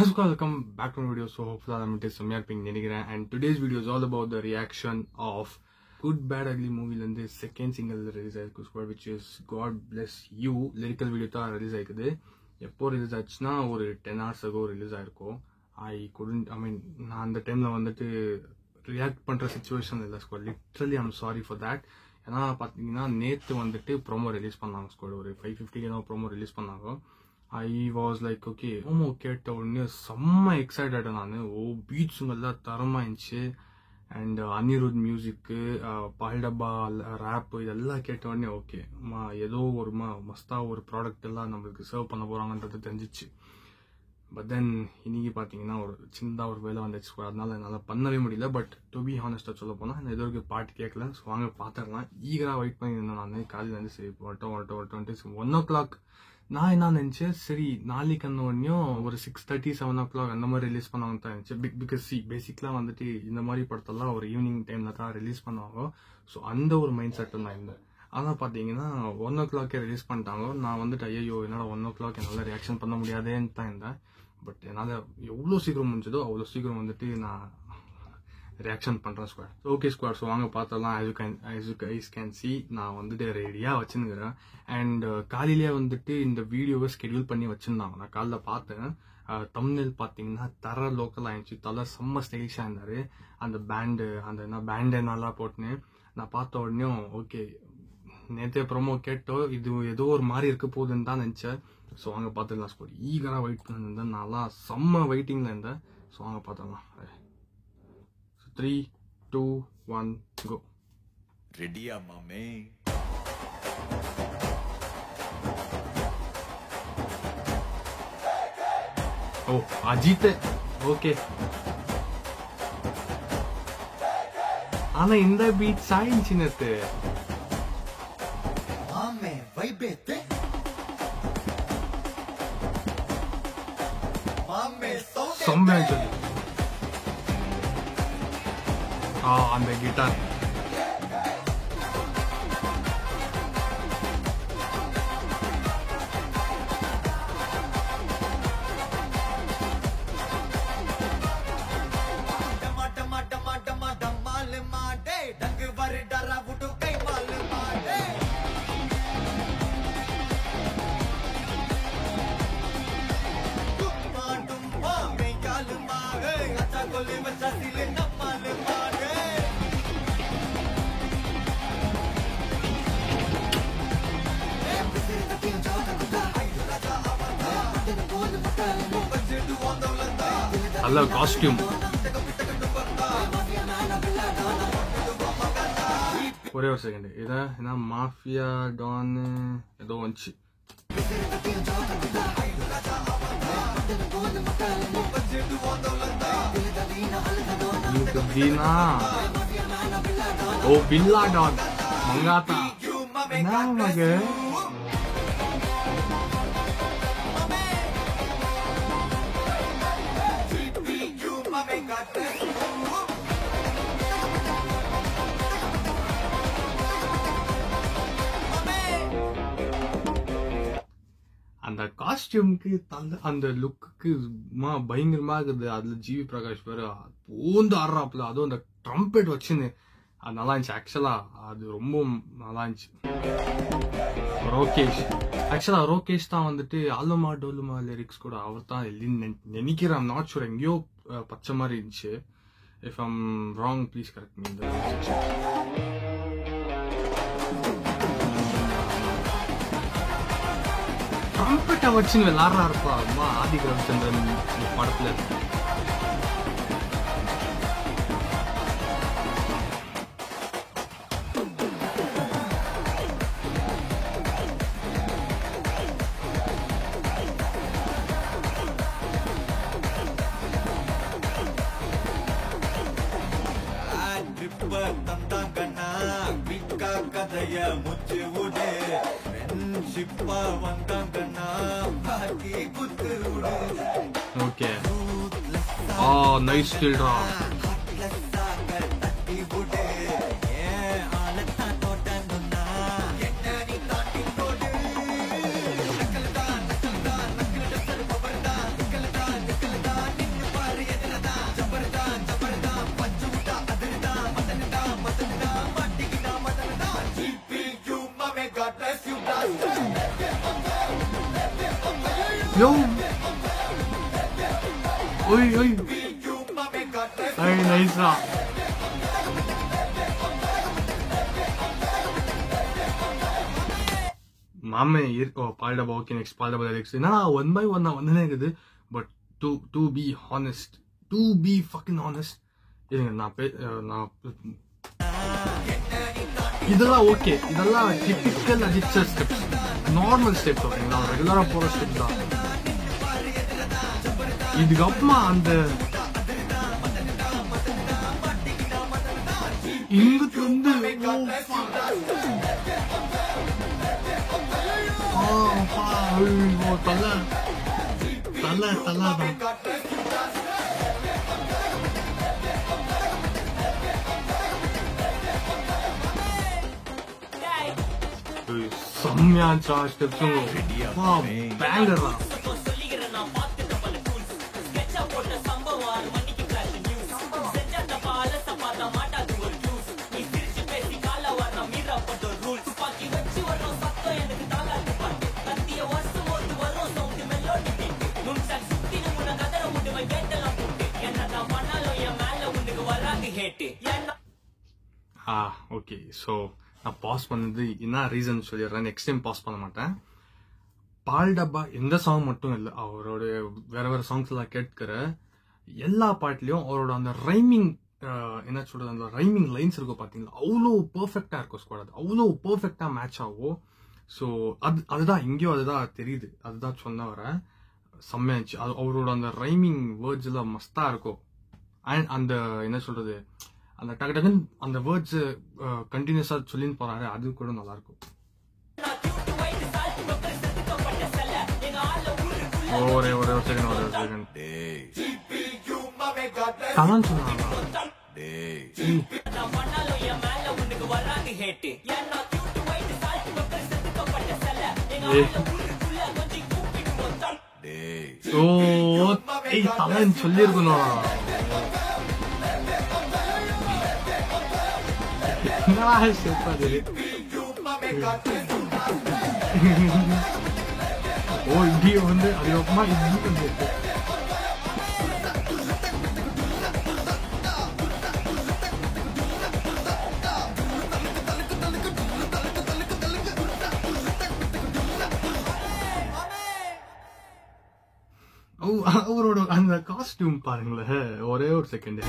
Hello, welcome back to my video. So hopefully I'm going to Samyak Ping Nenigra, and today's video is all about the reaction of Good Bad Ugly movie and the second single release which is God Bless You. Lyrical video ta release ஆயிக்குது. எப்போ release ஆச்சுன்னா ஒரு 10 hours ago release ஆயிருக்கும். நான் அந்த டைம்ல வந்துட்டு react பண்ற situation இல்லை squad. Literally I'm sorry for that. ஏன்னா பார்த்தீங்கன்னா நேற்று வந்துட்டு ப்ரோமோ ரிலீஸ் பண்ணாங்க ஸ்குவாட். ஒரு 550 ப்ரோமோ ரிலீஸ் பண்ணாங்க. I was like okay promo கேட்ட உடனே செம்ம எக்ஸைட்டட் நான். பீட்ஸுங்கெல்லாம் தரமாக இருந்துச்சு. And Anirudh music, Paldabba wrap இதெல்லாம் கேட்ட உடனே ஓகே ஏதோ ஒரு மஸ்தா ஒரு ப்ராடக்ட் எல்லாம் நம்மளுக்கு சர்வ் பண்ண போகிறாங்கன்றது தெரிஞ்சிச்சு. பட் தென் இன்னைக்கு பார்த்தீங்கன்னா ஒரு சின்னதாக ஒரு வேலை வந்துச்சு, அதனால என்னால் பண்ணவே முடியல. பட் டு பி ஹானஸ்டாக சொல்ல போனால் நான் ஏதோ ஒரு பாட்டு கேட்கல. ஸோ வாங்க பார்த்துடலாம். ஈகராக வெயிட் பண்ணி இருந்தேன் நான். காலையில் வந்து சரி வரட்டும் 1 o'clock. நான் என்ன நினச்சேன், சரி நாளைக்கு அந்த உடனேயும் ஒரு 6:30 7 o'clock அந்த மாதிரி ரிலீஸ் பண்ணுவாங்க தான் இருந்துச்சு. பிகாஸ் பேசிக்கலாக வந்துட்டு இந்த மாதிரி படத்தெல்லாம் ஒரு ஈவினிங் டைமில் தான் ரிலீஸ் பண்ணுவாங்க. ஸோ அந்த ஒரு மைண்ட் செட்டில் நான் இருந்தேன். ஆனால் பார்த்தீங்கன்னா 1 o'clock ரிலீஸ் பண்ணிட்டாங்க. நான் வந்துட்டு ஐயோ என்னால் 1 o'clock என்னால் ரியாக்ஷன் பண்ண முடியாதேன்னு தான் இருந்தேன். பட் என்னால் எவ்வளோ சீக்கிரம் முடிஞ்சதோ அவ்வளோ சீக்கிரம் வந்துட்டு நான் ரியாக்ஷன் பண்ணுறேன் ஸ்குவாட். ஓகே ஸ்குவாட், ஸோ வாங்க பார்த்தலாம். as you guys can see நான் வந்துட்டு ரெடியாக வச்சுருக்கிறேன். அண்ட் காலையிலேயே வந்துட்டு இந்த வீடியோவை ஸ்கெடியூல் பண்ணி வச்சுருந்தாங்க. நான் காலைல பார்த்தேன். தம்ப்நெயில் பார்த்தீங்கன்னா தர லோக்கல் ஆயிடுச்சு. தலை செம்ம ஸ்டைலிஷாக இருந்தார். அந்த பேண்டு நல்லா போட்டுன்னு நான் பார்த்த உடனே ஓகே நேற்றே ப்ரோமோ கேட்டோ இது ஏதோ ஒரு மாதிரி இருக்க போகுதுன்னு தான் நினச்சேன். ஸோ வாங்க பார்த்துக்கலாம் ஸ்குவாட். ஈகராக வெயிட் பண்ணியிருந்தேன். நல்லா செம்ம வெயிட்டிங்கில் இருந்தேன். ஸோ வாங்க பார்த்துக்கலாம். 3, 2, 1 go. ரெடியா மாமே? ஓ அஜித். ஓகே, ஆனா இந்த பீட் சாயிச்சு நேத்து. மாமே வைபேத்தே மாமே செம்மையா சொல்லி அந்த கிட்டார் நல்ல காஸ்டியூம். ஒரே ஒரு செகண்ட், இதான் மாஃபியா டான் ஏதோ வந்துச்சு. ஓ பில்லா டான் மங்காத்தா மக. அந்த காஸ்டியூமுக்கு அந்த லுக்கு பயங்கரமா இருக்குது. அதுல ஜிவி பிரகாஷ் பேரு பூந்து ஆடுறாப்புல, அதுவும் அந்த ட்ரம்பெட் வச்சுன்னு அது நல்லா இருந்துச்சு. ஆக்சுவலா அது ரொம்ப நல்லா இருந்துச்சு. ரோகேஷ் தான் வந்துட்டு ஆலுமா டோலுமா லிரிக்ஸ் கூட அவர் தான் நினைக்கிறேன். நாட் ஷூர், எங்கேயோ பச்சை மாதிரி இருந்துச்சு. If I'm wrong please correct me. ட்ரம்பெட்டை வச்சுன்னு விளாடுறா இருப்பா அம்மா ஆதி ரவிச்சந்திரன் படத்துல. கதைய முச்சு விடு, ஃப்ரெண்ட்ஷிப்பா வந்தாங்கன்னா பாக்கி குத்து விடு. ஓகே, நைஸ் ஸ்டில்ரா. தட்டி விடு, ஏன் ஆளத்தா தோட்டன்னா என்ன நீ தாண்டி போடு. நக்கல் தான் Yo! Oi, oi! Ay, nice ah. மாமே பால்டபா ஓகே நெக்ஸ்ட் பால்டபா லிரிக்ஸ் என்னன்னா 1 by 1 வந்துனே இருக்குது. But to be honest, to be fucking honest, நான் இதெல்லாம் ஓகே, இதெல்லாம் typical Ajith sir steps, normal steps, ஓகேங்களா, ரெகுலரா போற ஸ்டெப்ஸ் தான். இதுக்கப்புறமா அந்த இங்குக்கு வந்து தலாதான் செம்மையா ஸ்டெப்ஸும் பேங்கர் தான். ஓகே, ஸோ நான் பாஸ் பண்ணது என்ன ரீசன் சொல்லிடுறேன், நெக்ஸ்ட் டைம் பாஸ் பண்ண மாட்டேன். பால் டப்பா எந்த சாங் மட்டும் இல்லை, அவரோட வேற வேற சாங்ஸ் எல்லாம் கேட்கிற எல்லா பாட்டுலயும் அவரோட அந்த ரைமிங், என்ன சொல்றது, அந்த ரைமிங் லைன்ஸ் இருக்கும் பாத்தீங்களா, அவ்வளோ பெர்ஃபெக்டா இருக்கும் ஸ்குவாட், அது அவ்வளோ பெர்ஃபெக்டா மேட்ச் ஆகும். ஸோ அதுதான் இங்கேயும் அதுதான் தெரியுது, அதுதான் சொன்ன வர செம்மையாச்சு. அது அவரோட அந்த ரைமிங் வேர்ட்ஸ் எல்லாம் மஸ்தா இருக்கும். அண்ட் அந்த என்ன சொல்றது, அந்த டக்கு டக்குன்னு அந்த வேர்ட்ஸ் கண்டினியூஸா சொல்லின்னு போறாரு, அது கூட நல்லா இருக்கும். ஒரே செகண்ட் கலான் சொன்னாங்க. ஓ தலன் சொல்லிருக்கணும். ஓ இப்படி வந்து அதுக்கப்புறமா இப்படி வந்து அவரோட அந்த காஸ்டியூம் பாருங்களேன், ஒரே ஒரு செகண்ட்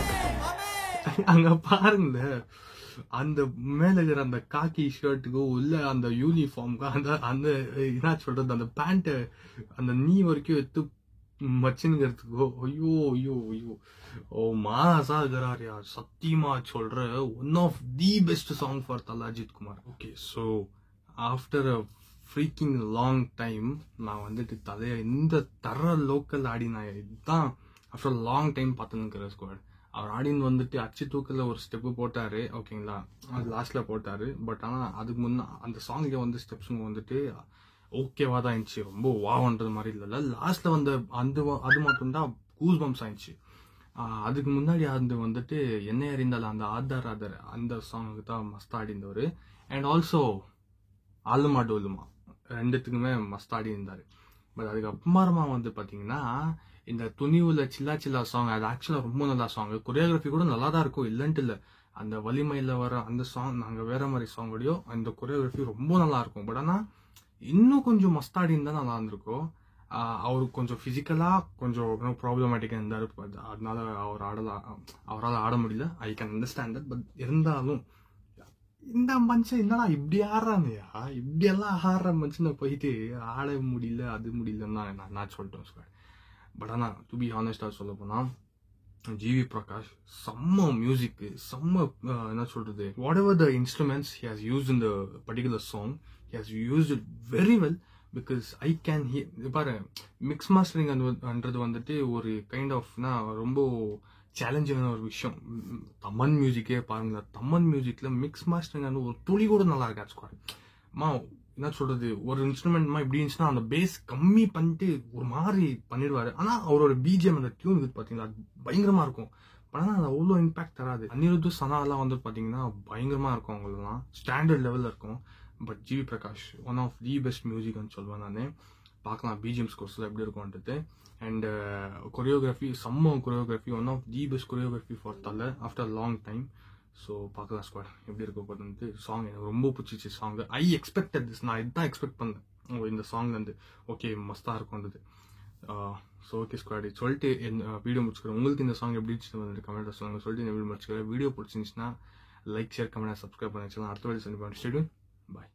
அங்க பாருங்களேன், அந்த மேல இருக்கிற அந்த காக்கி ஷர்ட்டுக்கோ உள்ள அந்த யூனிஃபார்முக்கோ அந்த என்ன சொல்றது, அந்த பேண்ட் அந்த நீ வரைக்கும் எடுத்து மச்சின்ங்கிறதுக்கோ, ஐயோ ஐயோ ஐயோ, ஓ மாசா இருக்கிறாரியா, சத்தியமா சொல்ற one of the best song for Thala Ajith Kumar. Okay, so after a freaking long time நான் வந்துட்டு தலைய இந்த தர லோக்கல் ஆடினா இதுதான் ஆஃப்டர் லாங் டைம் பார்த்துன்னு ஸ்குவாட். அவர் ஆடின்னு வந்துட்டு அச்சு தூக்கல ஒரு ஸ்டெப்பு போட்டாரு, ஓகேங்களா, அது லாஸ்ட்ல போட்டாரு. பட் ஆனா அதுக்கு முன்ன அந்த சாங்ல வந்து ஸ்டெப்ஸுங்க வந்துட்டு ஓகேவா தான் இருந்துச்சு, ரொம்ப வாவன்றது மாதிரி இல்ல. லாஸ்ட்ல வந்து அது மட்டும்தான் கூஸ் பம்ப்ஸ் ஆயிடுச்சு. அதுக்கு முன்னாடி அது வந்துட்டு என்ன அறிந்தால அந்த ஆதார் அந்த சாங்குக்கு தான் மஸ்தா ஆடிந்தவர். அண்ட் ஆல்சோ ஆலுமா டோலுமா ரெண்டுத்துக்குமே மஸ்தா ஆடி இருந்தாரு. பட் அதுக்கப்புறமா வந்து பாத்தீங்கன்னா இந்த துணிவுல சில்லா சில்லா சாங், அது ஆக்சுவலா ரொம்ப நல்லா சாங், கொரியோகிராஃபி கூட நல்லா தான் இருக்கும், இல்லன்ட்டு இல்ல. அந்த வலிமையில வர அந்த சாங் நாங்க வேற மாதிரி சாங் ஓடியோ அந்த கொரியோகிராஃபி ரொம்ப நல்லா இருக்கும். பட் ஆனா இன்னும் கொஞ்சம் மஸ்தாடி இருந்தா நல்லா இருந்திருக்கும். அவருக்கு கொஞ்சம் பிசிக்கலா கொஞ்சம் ப்ராப்ளமேட்டிக்கா இருந்தாரு, அதனால அவரால் ஆட முடியல. I can understand that. But இருந்தாலும் இந்த மனுஷன் என்னடா இப்படி ஆடுறாங்கயா, இப்படி எல்லாம் ஆடுற மனுஷனை போயிட்டு ஆட முடியல அது முடியலன்னு நான் சொல்லிட்டேன். பட் ஆனா டு பி ஹானஸ்டா சொல்ல போனா ஜிவி பிரகாஷ் செம்ம மியூசிக், செம்ம என்ன சொல்றது, what ever the instruments he has used in the particular song, he has used it very well. Because I can பாரு, மிக்ஸ் மாஸ்டரிங்ன்றது வந்துட்டு ஒரு கைண்ட் ஆஃப்னா ரொம்ப சேலஞ்சிங்கான ஒரு விஷயம். தமன் மியூசிக்கே பாருங்களேன், தமன் மியூசிக்ல மிக்ஸ் மாஸ்டரிங் ஒரு துளி கூட நல்லா இருக்காது ஸ்குவாட். என்ன சொல்றது, ஒரு இன்ஸ்ட்ருமெண்ட்மா இப்படி இருந்துச்சுன்னா அந்த பேஸ் கம்மி பண்ணிட்டு ஒரு மாதிரி பண்ணிடுவாரு. ஆனா அவரோட பிஜிஎம் அந்த டியூன் இது பாத்தீங்களா பயங்கரமா இருக்கும். ஆனா அது அவ்வளோ இம்பாக்ட் தராது. அனிருத்து சனா எல்லாம் வந்து பாத்தீங்கன்னா பயங்கரமா இருக்கும், அவங்களெல்லாம் ஸ்டாண்டர்ட் லெவல்ல இருக்கும். But GV Prakash one of the best மியூசிக்னு சொல்லுவேன் நானு. பார்க்கலாம் பிஜிஎம்ஸ் கோர்ஸில் எப்படி இருக்கும்ன்றது. அண்ட் கொரியோகிராஃபி, செம்ம choreography, one of the best choreography for Thala after long time. So பார்க்கலாம் ஸ்குவாட் எப்படி இருக்க போகுது. சாங் எனக்கு ரொம்ப பிடிச்சிச்சு. சாங் ஐ எக்ஸ்பெக்டட் திஸ், நான் இதுதான் எக்ஸ்பெக்ட் பண்ணேன் இந்த சாங்லேருந்து. ஓகே மஸ்தாக இருக்கும்ன்றது. ஸோ ஓகே ஸ்குவாட், சொல்லிட்டு வீடியோ முடிச்சுக்கிறேன். உங்களுக்கு இந்த சாங் எப்படி இருந்துச்சு கமெண்ட்டில் சொல்லுங்கள். சொல்லிட்டு இந்த வீடியோ முடிச்சுக்கிறேன். வீடியோ பிடிச்சிருந்துச்சுன்னா லைக், ஷேர், கமெண்ட், சப்ஸ்கிரைப் பண்ணி வச்சுக்கலாம். அடுத்த வீடியோ சந்திப்போம். பாய்.